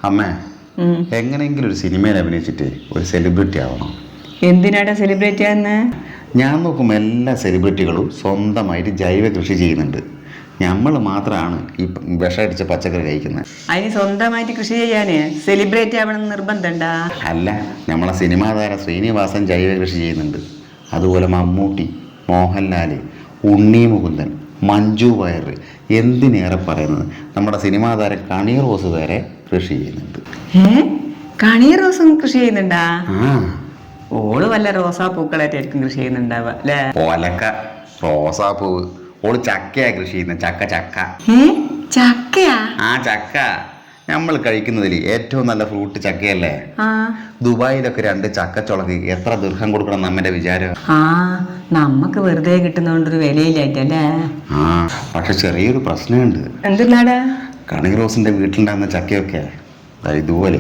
അമ്മേ, എങ്ങനെയെങ്കിലും ഒരു സിനിമയിൽ അഭിനയിച്ചിട്ട് ഒരു സെലിബ്രിറ്റി ആവണം. എന്തിനാടാ സെലിബ്രിറ്റി ആകുന്ന? ഞാൻ നോക്കുമ്പോൾ എല്ലാ സെലിബ്രിറ്റികളും സ്വന്തമായിട്ട് ജൈവ കൃഷി ചെയ്യുന്നുണ്ട്. നമ്മൾ മാത്രമാണ് ഈ വിഷമടിച്ച പച്ചക്കറി കഴിക്കുന്നത്. അതിന് സ്വന്തമായിട്ട് കൃഷി ചെയ്യാന് സെലിബ്രിറ്റി ആവണമെന്ന് നിർബന്ധമുണ്ടാ? അല്ല, നമ്മളെ സിനിമാ താരം ശ്രീനിവാസൻ ജൈവ കൃഷി ചെയ്യുന്നുണ്ട്. അതുപോലെ മമ്മൂട്ടി, മോഹൻലാൽ, ഉണ്ണി മുകുന്ദൻ, മഞ്ജു വയർ, എന്തിനേറെ പറയുന്നത് നമ്മുടെ സിനിമാ താരം കണി റോസ് വരെ കൃഷി ചെയ്യുന്നുണ്ട്. കണി റോസും കൃഷി ചെയ്യുന്നുണ്ടാ? ആ, ഓള് വല്ല റോസാ പൂക്കളായിട്ടായിരിക്കും കൃഷി ചെയ്യുന്നുണ്ടാവുക അല്ലേ? പോലക്ക റോസാപ്പൂവ്. ഓള് ചക്കയാ കൃഷി ചെയ്യുന്നത്. ചക്ക. ചക്കയാ? ആ, ചക്ക നമ്മൾ കഴിക്കുന്നതിൽ ഏറ്റവും നല്ല ഫ്രൂട്ട് ചക്കയല്ലേ? ആ, ദുബായിലൊക്കെ 2 ചക്കച്ചുളക്ക് എത്ര ദീർഘം കൊടുക്കണം നമ്മുടെ വിചാരം? ആ, നമ്മക്ക് വെറുതെ കിട്ടുന്നോണ്ടൊരു വിലയില്ലായിട്ടല്ലേ? ആ, പക്ഷെ ചെറിയൊരു പ്രശ്നമുണ്ട്. എന്തിനാടാ? കണി റോസിന്റെ വീട്ടിലുണ്ടാകുന്ന ചക്കയൊക്കെ ഇതുപോലെ